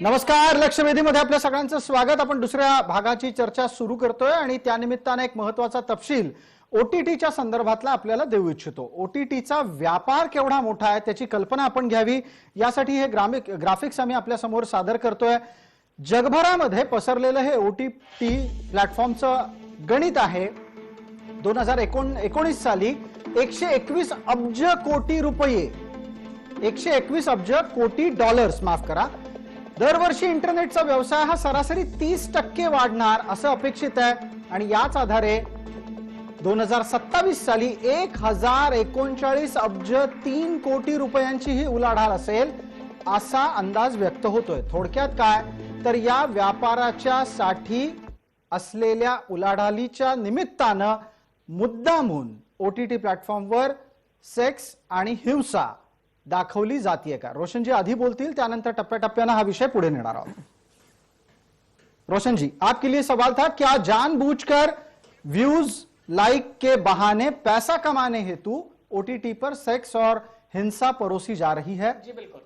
नमस्कार, लक्षवेधीमध्ये आपल्या सगळ्यांचं स्वागत। आपण दुसऱ्या भागाची चर्चा सुरू करतोय आणि त्यानिमित्ताने एक महत्त्वाचा तपशील ओटीटीच्या संदर्भातला आपल्याला देऊ इच्छितो। ओटीटीचा व्यापार केवढा मोठा आहे त्याची कल्पना आपण घ्यावी, यासाठी हे ग्राफिक्स आम्ही आपल्या समोर सादर करतोय। जगभरामध्ये पसरलेलं हे ओटीटी प्लॅटफॉर्मचं गणित आहे। 2019 साली 121 अब्ज कोटी रुपये, 121 अब्ज कोटी डॉलर्स माफ करा, दरवर्षी इंटरनेटचा व्यवसाय हा सरासरी 30% वाढणार असं अपेक्षित आहे। आणि याच आधारे 2027 साली 1039 अब्ज 3 कोटी रुपयांची ही उलाढाल असेल असा अंदाज व्यक्त होतोय। थोडक्यात काय तर या व्यापाराच्या साठी असलेल्या उलाढालीच्या निमित्तानं मुद्दामून ओटीटी प्लॅटफॉर्मवर सेक्स आणि हिंसा दाखवली जातीये का? रोशन जी आधी बोलतील, त्यानंतर टप्प्याटप्प्याने हा विषय पुढे नेणार आहोत। रोशन जी, आपके लिए सवाल था, क्या जानबूझकर व्यूज लाइक के बहाने पैसा कमाने हेतु ओटीटी पर सेक्स और हिंसा परोसी जा रही है? जी बिल्कुल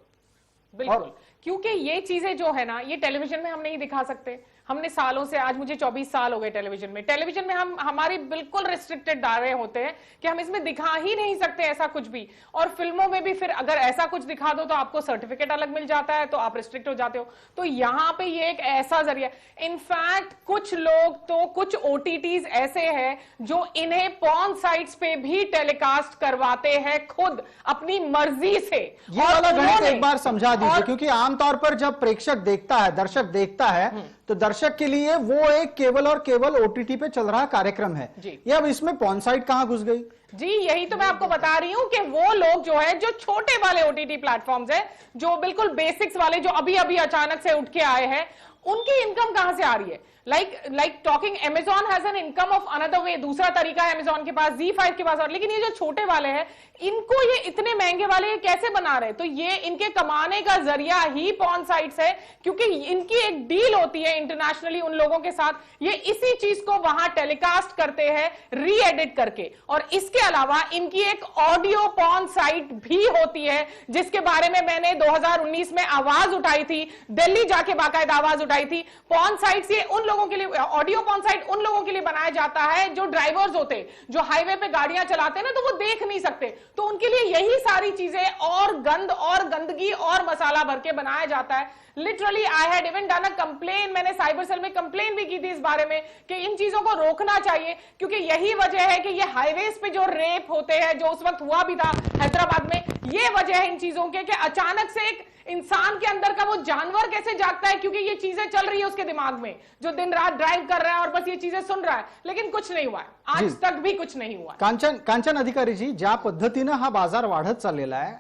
बिल्कुल, क्योंकि ये चीजें जो है ना, ये टेलीविजन में हम नहीं दिखा सकते। हमने सालों से, आज मुझे 24 साल हो गए टेलीविजन में हम हमारी बिल्कुल रिस्ट्रिक्टेड दायरे होते हैं कि हम इसमें दिखा ही नहीं सकते ऐसा कुछ भी। और फिल्मों में भी फिर अगर ऐसा कुछ दिखा दो तो आपको सर्टिफिकेट अलग मिल जाता है, तो आप रिस्ट्रिक्ट हो जाते हो। तो यहाँ पे ये एक ऐसा जरिया, इनफैक्ट कुछ लोग तो, कुछ ओटीटीज ऐसे हैं जो इन्हें पॉर्न साइट्स पे भी टेलीकास्ट करवाते हैं खुद अपनी मर्जी से। ये वाला गणित एक बार समझा दीजिए, क्योंकि आमतौर पर जब प्रेक्षक देखता है, दर्शक देखता है, तो दर्शक के लिए वो एक केवल और केवल ओटीटी पे चल रहा कार्यक्रम है। ये अब इसमें पॉर्न साइट कहां घुस गई? जी यही तो मैं आपको बता रही हूं कि वो लोग जो है, जो छोटे वाले ओटीटी प्लेटफॉर्म्स है, जो बिल्कुल बेसिक्स वाले, जो अभी अभी अचानक से उठ के आए हैं, उनकी इनकम कहां से आ रही है? Like talking Amazon has an income of another way, दूसरा तरीका है Amazon के पास, ZEE5 के पास, और लेकिन ये जो छोटे वाले हैं, इनको ये इतने महंगे वाले कैसे बना रहे? तो ये इनके कमाने का जरिया ही पॉर्न साइट्स है, क्योंकि इनकी एक डील होती है इंटरनेशनली उन लोगों के साथ, ये इसी चीज को वहां टेलीकास्ट करते हैं री एडिट करके। और इसके अलावा इनकी एक ऑडियो पॉर्न साइट भी होती है, जिसके बारे में मैंने 2019 में आवाज उठाई थी, दिल्ली जाके बाकायदा आवाज उठाई थी। पॉर्न साइट्स ये उन लोगों के लिए, ऑडियो पॉर्न साइट उन लोगों के लिए बनाया जाता है जो ड्राइवर्स होते, जो हाईवे पे गाड़ियां चलाते हैं ना, तो वो देख नहीं सकते, तो उनके लिए यही सारी चीजें और गंद और गंदगी और मसाला भर के बनाया जाता है। Literally I had even done a complain, मैंने साइबर सेल में कंप्लेन भी की थी इस बारे में कि इन चीजों को रोकना चाहिए, क्योंकि यही वजह है कि ये हाईवेज पे जो रेप होते हैं, जो उस वक्त हुआ भी था हैदराबाद में, ये वजह है इन चीजों के कि अचानक से एक इंसान के अंदर का वो जानवर कैसे जागता है, क्योंकि ये चीजें चल रही है उसके दिमाग में, जो दिन रात ड्राइव कर रहा है और बस ये चीजें सुन रहा है, लेकिन कुछ नहीं हुआ है, आज तक भी कुछ नहीं हुआ। कांचन अधिकारी जी, ज्या पद्धतीने हा बाजार वाढत चाललेला आहे,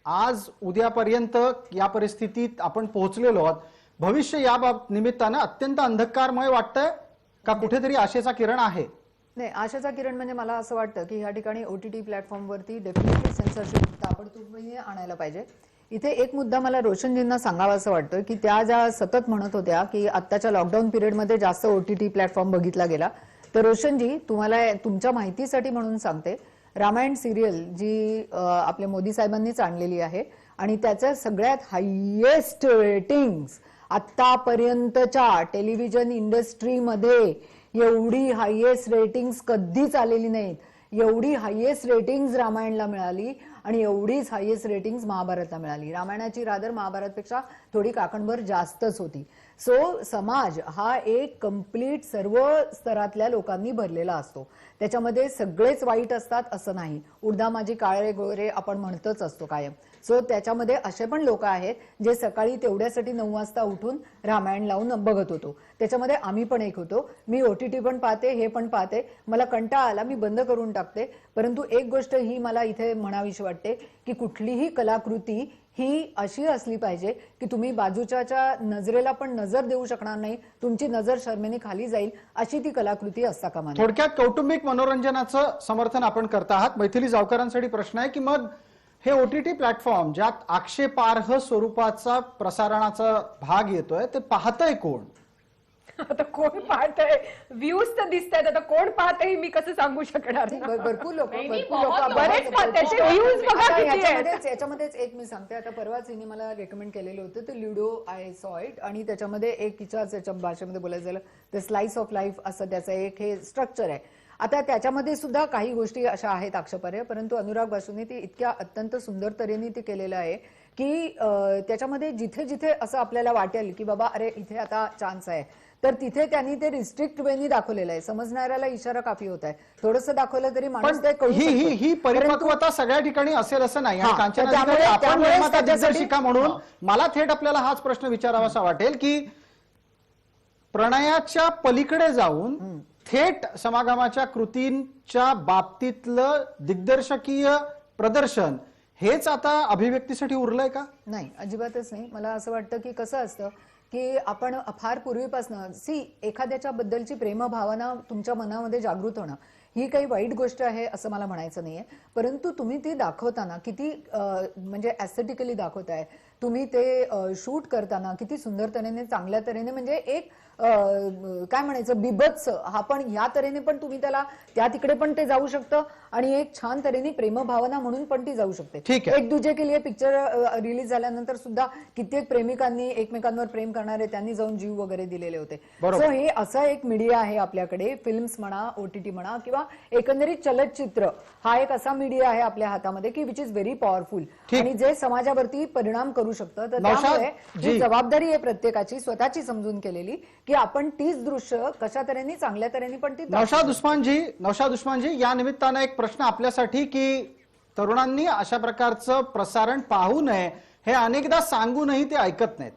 आज उद्यापर्यंत या परिस्थितीत आपण पोहोचलेलो आहोत, भविष्य या निमित्ताने अत्यंत अंधकारमय वाटतंय का? कुठेतरी आशेचा किरण आहे? नाही, आशेचा किरण म्हणजे मला असं वाटतं की या ठिकाणी ओटीटी प्लॅटफॉर्मवरती डेफिनेटली सेन्सरशिप ताबडतोब आणायला पाहिजे। इथे एक मुद्दा मला रोशनजींना सांगावा असं वाटतं की त्या ज्या सतत म्हणत होत्या की आत्ताच्या लॉकडाऊन पिरियडमध्ये जास्त ओटीटी प्लॅटफॉर्म बघितला गेला, तर रोशनजी तुम्हाला तुमच्या माहितीसाठी म्हणून सांगते, रामायण सिरियल जी आपल्या मोदी साहेबांनीच आणलेली आहे आणि त्याच्या सगळ्यात हायेस्ट रेटिंग्स आतापर्यंतच्या टेलिव्हिजन इंडस्ट्रीमध्ये, एवढी हायेस्ट रेटिंग्स कधीच आलेली नाहीत। एवढी हायेस्ट रेटिंग्स रामायणला मिळाली आणि एवढीच हायेस्ट रेटिंग्स महाभारतला मिळाली। रामायणाची रादर महाभारतपेक्षा थोडी काकणभर जास्तच होती। सो समाज हा एक कंप्लीट सर्व स्तरातल्या लोकांनी भरलेला असतो, त्याच्यामध्ये सगळेच वाईट असतात असं नाही, उडदा माझी काळे गोरे आपण म्हणतच असतो कायम। सो त्याच्यामध्ये असे पण लोक आहेत जे सकाळी तेवढ्यासाठी 9 वाजता उठून रामायण लावून बघत होतो, त्याच्यामध्ये आम्ही पण एक होतो। मी ओटीटी पण पाहते, हे पण पाहते, मला कंटाळा आला मी बंद करून टाकते। परंतु एक गोष्ट ही मला इथे म्हणावीशी वाटते की कुठलीही कलाकृती ही अशी असली पाहिजे की तुम्ही बाजूच्या नजरेला पण नजर देऊ शकणार नाही, तुमची नजर शर्मेने खाली जाईल, अशी ती कलाकृती असता कामा नये। थोडक्यात कौटुंबिक मनोरंजनाचं समर्थन आपण करत आहात। मैथिली जावकरांसाठी प्रश्न आहे की मग हे ओटीटी प्लॅटफॉर्म ज्यात आक्षेपार्ह स्वरूपाचा प्रसारणाचा भाग येतोय, ते पाहतंय कोण? आता कोण पाहतंय, व्ह्यूज तर दिसत आहेत, आता कोण पाहतंय मी कसं सांगू शकणार ना? भरपूर लोक नाही, नाही, भरपूर लोक बहुत बरेच पाहतात. त्याचे व्ह्यूज बघा आता किती आहेत. याच्यामध्येच एक मी सांगते, आता परवाच हिने मला रेकमेंड केलेलं होतं ते ल्युडो आय सॉ इट, आणि त्याच्यामध्ये एक हिच्याच याच्या भाषेमध्ये बोलायचं झालं द स्लाइस ऑफ लाईफ असं त्याचं एक हे स्ट्रक्चर आहे. आता त्याच्यामध्ये सुद्धा काही गोष्टी अशा आहेत आक्षेपार्ह, परंतु अनुराग बासूने ती इतक्या अत्यंत सुंदर तऱ्हेने ते केलेलं आहे की त्याच्यामध्ये जिथे जिथे असं आपल्याला वाटेल की बाबा अरे इथे आता चान्स आहे, तर तिथे त्यांनी ते रिस्ट्रिक्ट वेनी दाखवलेलं आहे. समजणाऱ्याला इशारा काफी होत आहे. थोडंसं दाखवलं तरी माणूस पण ते कळू ही ही शकतो. ही परिपक्वता सगळ्या ठिकाणी असेल असं नाही. आणि हा, कांचना तर त्यामुळे- अधिकारी, आपण त्यामुळे निर्माता त्याच्यासाठी- दिग्दर्शिका म्हणून मला थेट आपल्याला हाच प्रश्न विचारावासा वाटेल की प्रणयाच्या पलीकडे जाऊन थेट समागमाच्या कृतींच्या बाबतीतलं दिग्दर्शकीय प्रदर्शन हेच आता अभिव्यक्तीसाठी उरलंय का? नाही, अजिबातच नाही. मला असं वाटतं की कसं असतं की आपण फार पूर्वीपासून एखाद्याच्या बद्दलची प्रेमभावना तुमच्या मनामध्ये जागृत होणं ही काही वाईट गोष्ट आहे असं मला म्हणायचं नाहीये, परंतु तुम्ही ती दाखवताना किती म्हणजे ॲस्थेटिकली दाखवताय, तुम्ही ते शूट करताना किती सुंदर तऱ्हेने चांगल्या तऱ्हेने, म्हणजे एक काय म्हणायचं बिभत्स हा पण ह्या तऱ्हेने पण तुम्ही त्याला त्या तिकडे पण ते जाऊ शकतं आणि एक छान तऱ्हेने प्रेमभावना म्हणून पण ती जाऊ शकते. ठीक आहे. एक दूजे के लिए पिक्चर रिलीज झाल्यानंतर सुद्धा कित्येक प्रेमिकांनी एकमेकांवर प्रेम करणारे त्यांनी जाऊन जीव वगैरे दिलेले होते. बरोबर. सो हे असं एक मीडिया आहे आपल्याकडे, फिल्म्स म्हणा, OTT म्हणा, किंवा एकंदरीत चलचित्र हा एक असा मीडिया आहे आपल्या हातामध्ये की विच इज व्हेरी पॉवरफुल ठीक. आणि जे समाजावरती परिणाम करू शकतं. तर नौशाद त्यामुळे जी. ही जबाबदारी आहे प्रत्येकाची स्वतःची समजून केलेली की आपण तीच दृश्य कशा तऱ्हेने चांगल्या तऱ्हेने पण ती नौशाद उस्मानजी, या निमित्तानं एक प्रश्न आपल्यासाठी की तरुणांनी अशा प्रकारचं प्रसारण पाहू नये हे अनेकदा सांगूनही ते ऐकत नाहीत.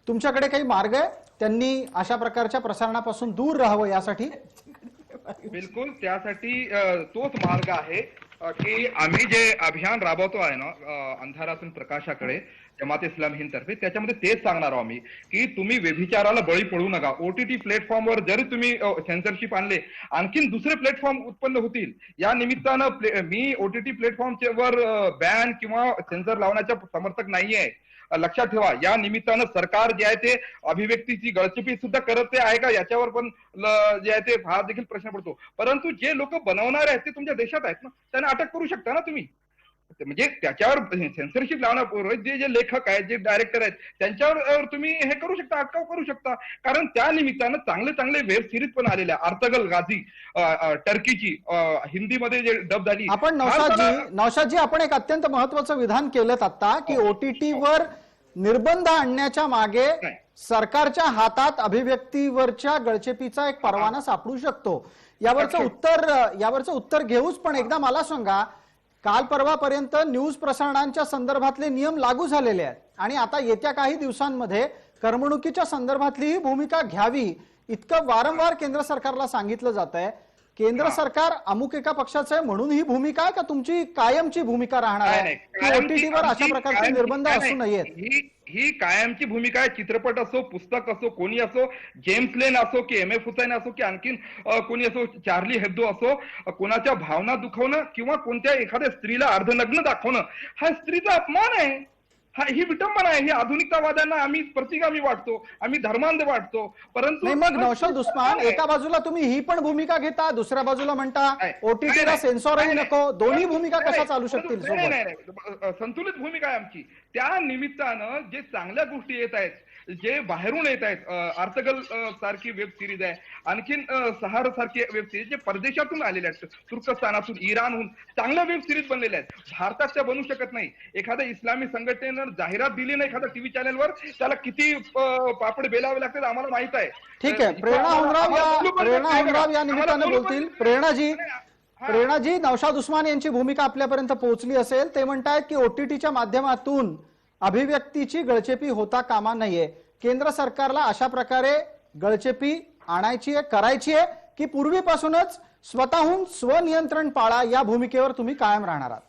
तुमच्याकडे काही मार्ग आहे त्यांनी अशा प्रकारच्या प्रसारणापासून दूर राहावं यासाठी? बिलकुल, त्यासाठी तोच मार्ग आहे की आम्ही जे अभियान राबवतो आहे ना, अंधारातून प्रकाशाकडे, जमात इस्लाम हिंद तर्फे, त्याच्यामध्ये तेच सांगणार आहोत आम्ही की तुम्ही व्यभिचाराला बळी पडू नका. OTT प्लॅटफॉर्मवर जरी तुम्ही सेन्सरशिप आणले, आणखीन दुसरे प्लॅटफॉर्म उत्पन्न होतील. या निमित्तानं मी OTT प्लॅटफॉर्मवर बॅन किंवा सेन्सर लावण्याच्या समर्थक नाहीये. लक्षात ठेवा, या निमित्तानं सरकार जे आहे ते अभिव्यक्तीची गळचेपी सुद्धा करत आहे का याच्यावर पण जे आहे ते हा देखील प्रश्न पडतो. परंतु जे लोक बनवणारे आहेत ते तुमच्या देशात आहेत ना, त्यांना अटक करू शकता ना तुम्ही. म्हणजे त्याच्यावर सेन्सरशिप लावण्यापूर्वी जे लेखक आहेत, जे डायरेक्टर आहेत, त्यांच्यावर तुम्ही हे करू शकता, अटकाव करू शकता. कारण त्या निमित्तानं चांगले चांगले वेब सिरीज पण आलेल्या, अर्तगल गाझी टर्कीची हिंदीमध्ये जे डब झाली. आपण नौशादजी आपण एक अत्यंत महत्वाचं विधान केलं आता की OTT वर निर्बंध आणण्याच्या मागे सरकारच्या हातात अभिव्यक्तीवरच्या गळचेपीचा एक परवाना सापडू शकतो. यावरचं उत्तर घेऊच, पण एकदा मला सांगा, काल परवापर्यंत न्यूज प्रसारणांच्या संदर्भातले नियम लागू झालेले आहेत आणि आता येत्या काही दिवसांमध्ये करमणुकीच्या संदर्भातली ही भूमिका घ्यावी इतकं वारंवार केंद्र सरकारला सांगितलं जात आहे. केंद्र सरकार अमुक एका पक्षाचं आहे म्हणून ही भूमिका आहे का तुमची कायमची भूमिका राहणार आहे की OTTवर अशा प्रकारचे निर्बंध असू नयेत? ही कायमची भूमिका आहे. चित्रपट असो, पुस्तक असो, कोणी असो, जेम्स लेन असो की MF हुसैन असो की आणखीन कोणी असो, चार्ली हेब्दो असो, कोणाच्या भावना दुखवणं किंवा कोणत्या एखाद्या स्त्रीला अर्धनग्न दाखवणं हा स्त्रीचा अपमान आहे. ही विटंबना आहे. ही आधुनिकतावाद्यांना आम्ही प्रतिगामी वाटतो, आम्ही धर्मांध वाटतो. परंतु नाही, मग नौशाद उस्मान, एका बाजूला तुम्ही ही पण भूमिका घेता, दुसऱ्या बाजूला म्हणता OTTला सेन्सॉरही नको, दोन्ही भूमिका कशा चालू शकतील सोबत? संतुलित भूमिका आहे आमची. त्या निमित्तानं जे चांगल्या गोष्टी येत आहेत, जे बाहेरून येत आहेत, अर्तगल सारखी वेब सिरीज आहे, आणखीन सहार सारखी वेब सिरीज जे परदेशातून आलेल्या आहेत, तुर्कस्तानातून, इराणहून चांगल्या वेब सिरीज बनलेल्या आहेत. भारतात त्या बनू शकत नाही. एखाद्या इस्लामी संघटनेनं जाहिरात दिली नाही एखाद्या टीव्ही चॅनलवर, त्याला किती पापड बेलावे लागतात आम्हाला माहित आहे. ठीक आहे, प्रेरणा हुनराव या निमित्तानं बोलतील. प्रेरणाजी, नौशाद उस्मान यांची भूमिका आपल्यापर्यंत पोहोचली असेल. ते म्हणतायत की OTTच्या माध्यमातून अभिव्यक्तीची गळचेपी होता कामा नये. केंद्र सरकारला अशा प्रकारे गळचेपी आणायची आहे, करायची आहे की पूर्वीपासूनच स्वतःहून स्वनियंत्रण पाळा या भूमिकेवर तुम्ही कायम राहणार आहात?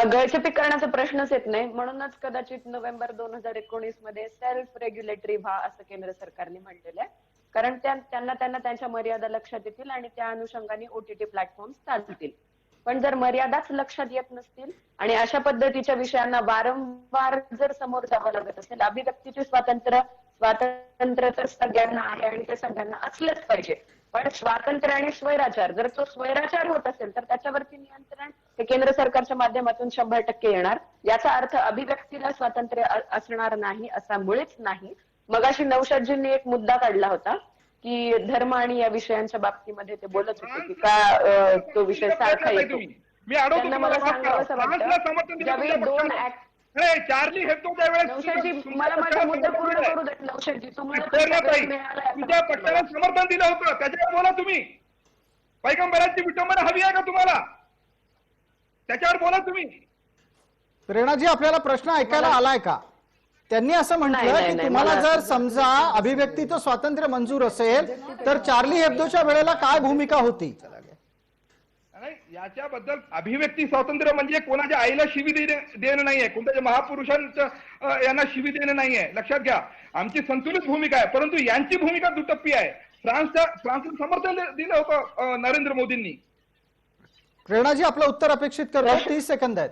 गळचेपी करण्याचा प्रश्नच येत नाही. म्हणूनच कदाचित नोव्हेंबर 2019 मध्ये सेल्फ रेग्युलेटरी व्हा असं केंद्र सरकारने म्हटलेलं आहे. कारण त्यांना त्यांच्या मर्यादा लक्षात येतील आणि त्या अनुषंगाने OTT प्लॅटफॉर्म चालतील. पण जर मर्यादाच लक्षात येत नसतील आणि अशा पद्धतीच्या विषयांना वारंवार जर समोर जावं लागत असेल, अभिव्यक्तीचे स्वातंत्र्य स्वातंत्र्य तर सगळ्यांना आहे आणि ते सगळ्यांना असलंच पाहिजे. पण स्वातंत्र्य आणि स्वैराचार, जर तो स्वैराचार होत असेल तर त्याच्यावरती नियंत्रण हे केंद्र सरकारच्या माध्यमातून 100% येणार. याचा अर्थ अभिव्यक्तीला स्वातंत्र्य असणार नाही असा मुळीच नाही. मगाशी नौशादजींनी एक मुद्दा काढला होता की धर्म आणि या विषयांच्या बाबतीमध्ये ते बोलत होते की का तो विषय सारखा येतो. मी अडवतो त्यांना मला तुम्हाला, माफ सांगावं करा. असं फ्रान्सला समर्थन वाटतं दिलं ज्यावेळी तुमच्या 2 पक्षानं. ऍक्ट नाही, चार्ली हेब्दो त्यावेळेस नौशादजी मला माझा मुद्दा पूर्ण करू देत. नौशादजी तुम्हाला पूर्णताई, मिळाला असं तुमच्या वाटतं पक्षाने मला. समर्थन दिलं होतं, त्याच्यावर बोला तुम्ही. पैगंबरांची विटंबना हवी आहे का तुम्हाला? त्याच्यावर बोला तुम्ही. प्रेरणाजी, आपल्याला प्रश्न ऐकायला आलाय का? त्यांनी असं म्हटलं नाही, की नाही, तुम्हाला मला- जर समजा अभिव्यक्तीचं स्वातंत्र्य मंजूर असेल तर चार्ली हेब्दोच्या वेळेला काय भूमिका होती? नाही, याच्याबद्दल अभिव्यक्ती स्वातंत्र्य म्हणजे कोणाच्या आईला शिवी देणं नाहीये, कोणत्याच्या महापुरुषांचं यांना शिवी देणं नाहीये. लक्षात घ्या, आमची संतुलित भूमिका आहे, परंतु यांची भूमिका दुटप्पी आहे. फ्रान्सला समर्थन दिलं होतं नरेंद्र मोदींनी. प्रेरणाजी, आपलं उत्तर अपेक्षित करतो. 30 सेकंद आहेत.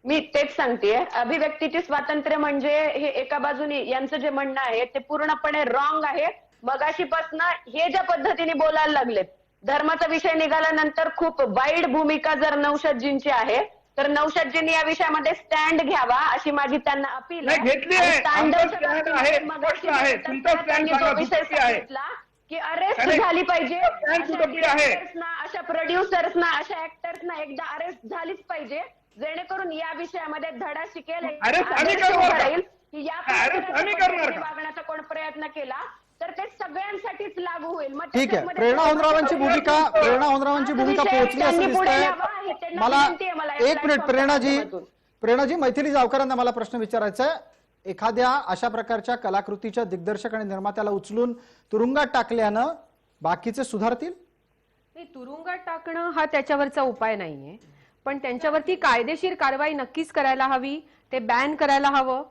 मी तेच सांगतेय, अभिव्यक्तीचे स्वातंत्र्य म्हणजे हे एका बाजूने यांचं जे म्हणणं आहे ते पूर्णपणे रॉंग आहे. मगाशीपासून हे ज्या पद्धतीने बोलायला लागलेत, धर्माचा विषय निघाल्यानंतर खूप वाईड भूमिका जर नौशादजींची आहे तर नौशादजींनी या विषयामध्ये स्टँड घ्यावा अशी माझी त्यांना अपील नाही, घेतली आहे. आणि तांडवच्या आमचं stand बाबतीमध्ये आहे, मगाशी स्पष्ट आहे. बोलताना तुमचा stand त्यांनी जो सांगा, विषय दुटप्पी आहे. सांगितला की अरेस्ट नाही, झाली पाहिजे, stand अशा दुटप्पी आहे. directorsना, अशा प्रोड्युसर्सना, अशा ऍक्टर्सना एकदा अरेस्ट झालीच पाहिजे, जेणेकरून या विषयामध्ये धडा शिकेल. Arrest आम्ही आदर्श करणार उभा का? राहील की या Arrest आम्ही करणार पद्धतीने का? वागण्याचा कोण प्रयत्न केला तर ते सगळ्यांसाठीच लागू होईल. मग ठीक आहे. त्याच्यामध्ये प्रेरणा होनरावांची भूमिका पोहोचली असं त्यांनी पुढे दिसतंय. न्यावा, हे त्यांना मला विनंती आहे मला या एक मिनिट, प्लॅटफॉर्मच्या प्रेरणाजी, मैथिली जावकरांना मला प्रश्न विचारायचा आहे. एखाद्या अशा प्रकारच्या कलाकृतीच्या दिग्दर्शक आणि निर्मात्याला उचलून तुरुंगात टाकल्यानं बाकीचे सुधारतील? नाही, तुरुंगात टाकणं हा त्याच्यावरचा उपाय नाहीये, पण त्यांच्यावरती कायदेशीर कारवाई नक्कीच करायला हवी. ते बॅन करायला हवं.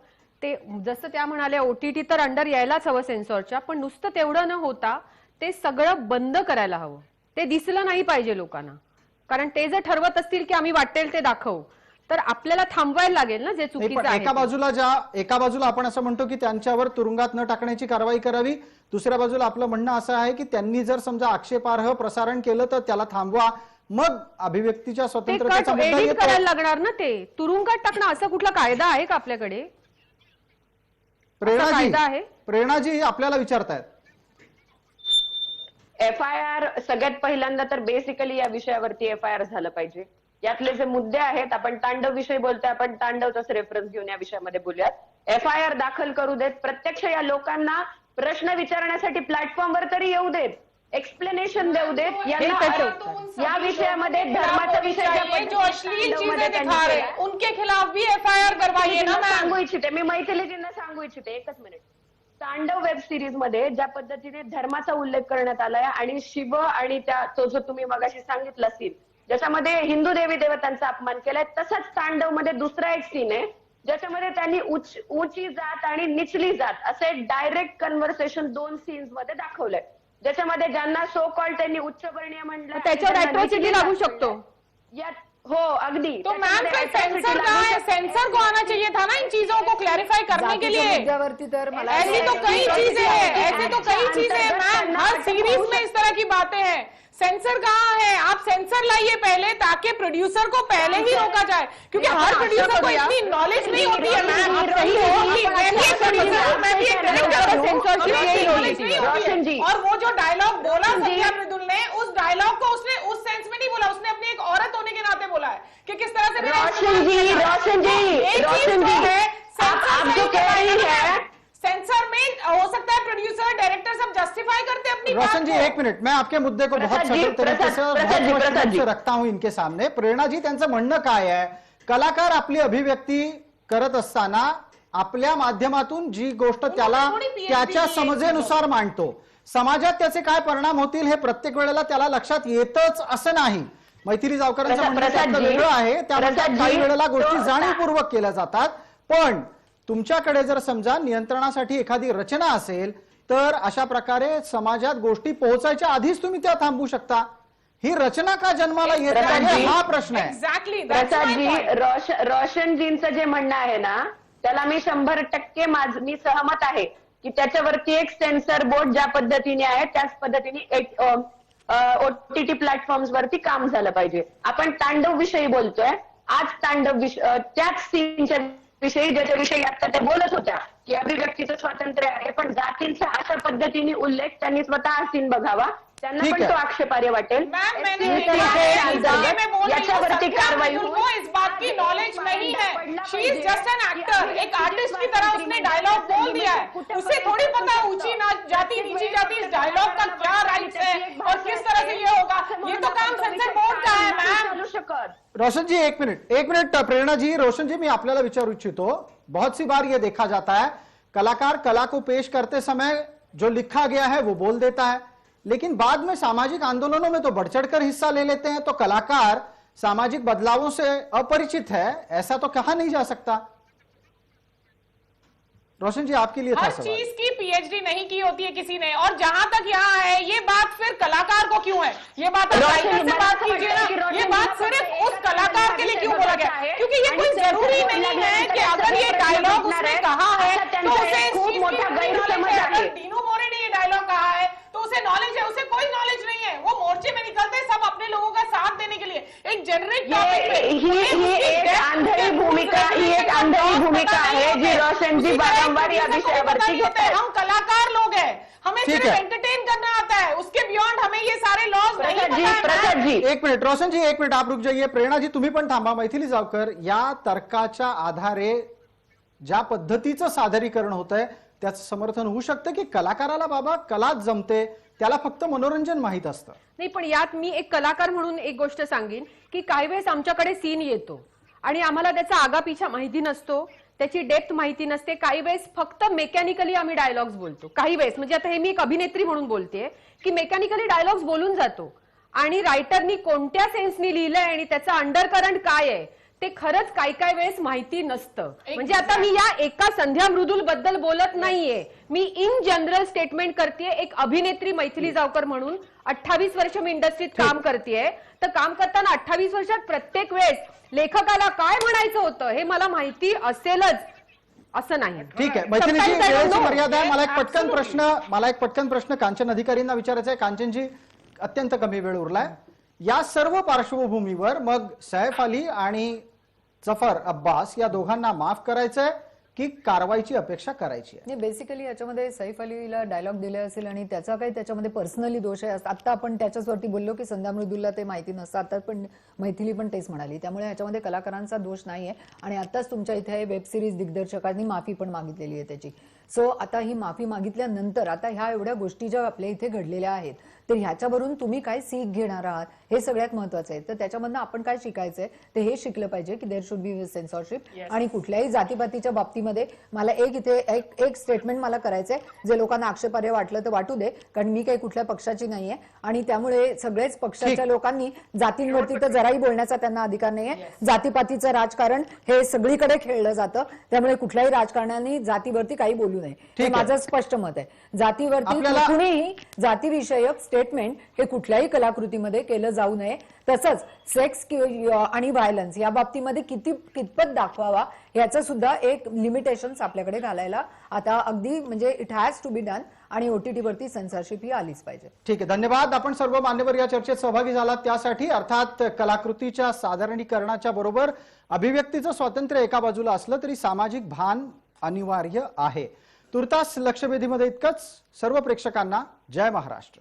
ते जसं त्या म्हणाल्या OTT तर अंडर यायलाच हवं सेन्सॉरच्या, पण नुसतं तेवढं न होता ते सगळं बंद करायला हवं. ते दिसलं नाही पाहिजे लोकांना, कारण ते जर ठरवत असतील की आम्ही वाटेल ते दाखवू तर आपल्याला थांबवायला लागेल ना जे नाही, चुकीचं पण आहे एका बाजूला आपण असं म्हणतो की त्यांच्यावर तुरुंगात न टाकण्याची कारवाई करावी, दुसऱ्या बाजूला आपलं म्हणणं असं आहे की त्यांनी जर समजा आक्षेपार्ह प्रसारण केलं तर त्याला थांबवा, मग अभिव्यक्तीच्या ते स्वातंत्र्याचा मुद्दा एडिट येतो. करायला लागणार ना. ते तुरुंगात टाकणं असा कुठला कायदा आहे का आपल्याकडे? कायदा आहे? प्रेरणाजी आपल्याला विचारतायत. FIR सगळ्यात पहिल्यांदा तर बेसिकली या विषयावरती FIR झालं पाहिजे. यातले जे मुद्दे आहेत, आपण तांडव विषयी बोलतोय, आपण तांडवचाच रेफरन्स घेऊन या विषयामध्ये बोलूयात. FIR दाखल करू देत, प्रत्यक्ष या लोकांना प्रश्न विचारण्यासाठी प्लॅटफॉर्मवर तरी येऊ देत, एक्सप्लेनेशन देऊ देत. या विषयामध्ये धर्माचा विषय ज्या जो अश्लील चीजें तांडवमध्ये त्यांनी दिखा रहे केला, हैं उनके खिलाफ भी FIR करवाइए ना मैम. सांगू इच्छिते मी, मैथिलीजींना सांगू इच्छिते, एकच मिनिट. तांडव वेब सिरीज मध्ये ज्या पद्धतीने धर्माचा उल्लेख करण्यात आलाय आणि शिव आणि त्या तो जो तुम्ही मगाशी सांगितला सीन ज्याच्यामध्ये हिंदू देवी देवतांचा अपमान केलाय, तसाच तांडव मध्ये दुसरा एक सीन आहे ज्याच्यामध्ये त्यांनी उंची जात आणि निचली जात असं एक डायरेक्ट कन्व्हर्सेशन 2 सीन्स मध्ये दाखवलंय, ज्याच्यामध्ये ज्यांना सो कॉल त्यांनी उच्चवर्णीय म्हणलं, त्याच्यावर त्यांना अॅट्रॉसिटी निचली लागू जात शकतो. म्हणलं. यात हो अगदी. तो मैम त्याच्यामध्ये फिर atrocity सेंसर लागू कहाँ है? शकते. सेंसर को आना चाहिए था ना इन चीजों को क्लैरिफाई करने के जातीच्या लिए. मुद्द्यावरती तर मला ऐसी तो कई चीजें हैं, ऐसे तो कई चीजें हैं मैम. हर सीरीज में इस तरह की बातें हैं. सेंसर कहाँ है? आप सेंसर लाइए पहले ताकि प्रोड्यूसर को पहले ही रोका जाए, क्योंकि हर प्रोड्यूसर को इतनी नॉलेज नहीं होती है मैम. मैं भी एक प्रोड्यूसर, मैं भी एक डायरेक्टर हूं, हमें knowledge नहीं होती है. और वो जो डायलॉग बोला संध्या मृदुल ने, उस डायलॉग को उसने उस सेंस में नहीं बोला, उसने अपनी एक औरत होने के नाते बोला है कि किस तरह से रोशन जी, आप जो कह रही है सेंसर में हो सकता है प्रोड्यूसर डायरेक्टर सब जस्टिफाई करते हैं अपनी बात रोशन जी, को. एक मिनिट, मैं आपके मुद्दे को बहुत प्रसाद जी, सरल तरीके से और प्रसाद जी, बहुत प्रसाद स्पष्ट रूप जी. से रखता हूं इनके सामने. प्रेरणा जी, त्यांचं म्हणणं काय आहे? कलाकार आपली अभिव्यक्ती करत असताना आपल्या माध्यमातून जी गोष्ट त्याला थोडी PhD त्याच्या केली आहे समजेनुसार मांडतो, समाजात त्याचे काय परिणाम होतील हे प्रत्येक वेळेला त्याला लक्षात येतच असं नाही. मैथिली जावकरांचं म्हणणं त्यातलं प्रसाद जी, वेगळं आहे. त्यामुळे प्रसाद काही जी, वेळेला गोष्टी तो- जाणीवपूर्वक केल्या जातात. पण तुमच्याकडे जर समजा नियंत्रणासाठी एखादी रचना असेल तर अशा प्रकारे समाजात गोष्टी पोहोचायच्या आधीच तुम्ही त्या थांबवू शकता. ही रचना का जन्माला येत प्रसाद नाही जी, हा प्रश्न आहे. Exactly, that's Prasad my G, point. रोशनजींचं जे म्हणणं आहे ना त्याला मी 100% मी सहमत आहे की त्याच्यावरती एक सेन्सर बोर्ड ज्या पद्धतीने आहे त्याच पद्धतीने OTT प्लॅटफॉर्म्स वरती काम झालं पाहिजे. आपण तांडव विषयी बोलतोय. आज तांडव त्याच सीनच्या विषयी ज्याच्याविषयी आता त्या बोलत होत्या की अभिव्यक्तीचं स्वातंत्र्य आहे, पण जातींचा अशा पद्धतीने उल्लेख त्यांनी स्वतः सीन बघावा, त्यांना ठीक पण है। तो आक्षेपार्ह वाटेल. मैम मैंने SC कहा है, अंतर्गत मैं बोल रही हूँ, याच्यावरती संध्या कारवाई मृदुल होईल. को इस बात की नॉलेज नहीं है. शी इज जस्ट एन एक्टर. एक आर्टिस्ट की तरह उसने डायलॉग बोल दिया है. उसे थोड़ी पता ऊंची जाति नीची जाति इस डायलॉग का क्या राइट्स है और किस तरह से ये होगा. ये तो काम सेंसर बोर्ड का है मैम. चालू शकत. रोशन जी एक मिनट प्रेरणा जी, रोशन जी मैं आपल्याला विचारू इच्छितो, बहुत सी बार ये देखा जाता है कलाकार कला को पेश करते समय जो लिखा गया है वो बोल देता है, लेकिन बाद में सामाजिक आंदोलनों में तो बढ़ चढ़कर हिस्सा ले लेते हैं, तो कलाकार सामाजिक बदलावों से अपरिचित है, ऐसा तो कहा नहीं जा सकता। रोशन जी आपके लिए था हर सवाल। चीज की पीएचडी नहीं की होती है किसी ने. और जहां तक यहाँ है ये बात फिर कलाकार को क्यों है, ये बात आप राइटर से बात कीजिए ना. ये बात सिर्फ उस कलाकार के लिए क्यों बोला गया, क्योंकि ये कोई जरूरी नहीं है कि अगर ये डायलॉग उसने कहा है तो उसे इस चीज की नॉलेज है. अगर दीनू मोरे ने ये डायलॉग कहा है तो उसे नॉलेज है, उसे कोई नॉलेज नहीं है. वो मोर्चे में निकलते सब अपने लोगों का साथ देने के लिए एक जेनरिक टॉपिक पे. ही एक आंधळी भूमिका आहे जी रोशनजी वारंवार या विषयावरती घेत आहेत. हम कलाकार लोग हैं, हमें ठीक सिर्फ है। एंटरटेन करना आता है. उसके बियॉन्ड हमें ये सारे लॉज नहीं प्रसाद पता जी, है मैम. प्रसाद जी, एक मिनिट रोशन जी, एक मिनिट आप रुक जाइए. प्रेरणा जी तुम्ही पण थांबा. मैथिली जावकर, या तर्काच्या आधारे ज्या पद्धतीचं सादरीकरण होत आहे त्याचं समर्थन होऊ शकतं की कलाकाराला बाबा कलाच जमते, त्याला फक्त मनोरंजन माहित असतं. नाही, पण यात मी एक कलाकार म्हणून एक गोष्ट सांगेन की काही वेळेस आमच्याकडे सीन येतो आणि आम्हाला त्याचा आगापिछा माहिती नसतो, त्याची डेप्थ माहिती नसते. काही वेळेस फक्त मेकॅनिकली आम्ही डायलॉग्स बोलतो. काही वेळेस म्हणजे आता हे मी एक अभिनेत्री म्हणून बोलतेय की मेकॅनिकली डायलॉग्स बोलून जातो आणि रायटरनी कोणत्या सेन्सनी लिहिलंय आणि त्याचा अंडरकरंट काय आहे ते खरंच काही वेळेस माहिती नसतं. म्हणजे आता मी या एका संध्या मृदुल बद्दल बोलत नाहीये, मी इन जनरल स्टेटमेंट करतेय. एक अभिनेत्री मैथिली जावकर म्हणून 28 वर्ष मी इंडस्ट्रीत काम करतेय, तर काम करताना 28 वर्षात प्रत्येक वेळेस लेखकाला काय म्हणायचं होतं हे मला माहिती असेलच असं नाही. ठीक आहे मैथिलीजी, वेळेची मर्यादा आहे. मला एक पटकन प्रश्न कांचन अधिकारींना विचारायचा आहे. कांचनजी अत्यंत कमी वेळ उरलाय. या सर्व पार्श्वभूमीवर मग सैफ अली आणि जफर अब्बास या दोघांना माफ करायचंय की कारवाईची अपेक्षा करायची आहे? नाही, बेसिकली याच्यामध्ये सैफ अलीला डायलॉग दिले असेल आणि त्याचा काही त्याच्यामध्ये पर्सनली दोष आहे. आता आपण त्याच्यावरती बोललो की संध्या मृदुलला ते माहिती नसतं, आता पण मैथिली पण तेच म्हणाली. त्यामुळे याच्यामध्ये कलाकारांचा दोष नाहीये. आणि आताच तुमच्या इथे वेब सिरीज दिग्दर्शकांनी माफी पण मागितलेली आहे त्याची. सो आता ही माफी मागितल्यानंतर आता ह्या एवढ्या गोष्टी ज्या आपल्या इथे घडलेल्या आहेत तर ह्याच्यावरून तुम्ही काय सीख घेणार आहात हे सगळ्यात महत्वाचं आहे. तर त्याच्यामधनं आपण काय शिकायचंय ते हे शिकलं पाहिजे की देअर शुड बी सेन्सॉरशिप. आणि कुठल्याही जातीपातीच्या बाबतीमध्ये मला इथे एक स्टेटमेंट मला करायचंय, जे लोकांना आक्षेपार्ह वाटलं तर वाटू दे, कारण मी काही कुठल्या पक्षाची नाहीये आणि त्यामुळे सगळेच पक्षाच्या लोकांनी जातींवरती तर जराही बोलण्याचा त्यांना अधिकार नाहीये. जातीपातीचं राजकारण हे सगळीकडे खेळलं जातं, त्यामुळे कुठल्याही राजकारणाने जातीवरती काही बोलू नये, हे माझं स्पष्ट मत आहे. जातीवरती कुणीही जातीविषयक स्टेटमेंट हे कुठल्याही कलाकृतीमध्ये केलं जाऊ नये. तसंच सेक्स आणि व्हायलन्स या बाबतीमध्ये कितपत दाखवावा याचं सुद्धा एक लिमिटेशन्स आपल्याकडे घालायला आता अगदी म्हणजे it has to be done. आणि OTT वरती सेन्सॉरशिप ही आलीच पाहिजे. ठीक आहे, धन्यवाद. आपण सर्व मान्यवर या चर्चेत सहभागी झालात त्यासाठी. अर्थात कलाकृतीच्या सादरीकरणाच्या बरोबर अभिव्यक्तीचं स्वातंत्र्य एका बाजूला असलं तरी सामाजिक भान अनिवार्य आहे. तुर्तास लक्षवेधीमध्ये इतकंच. सर्व प्रेक्षकांना जय महाराष्ट्र.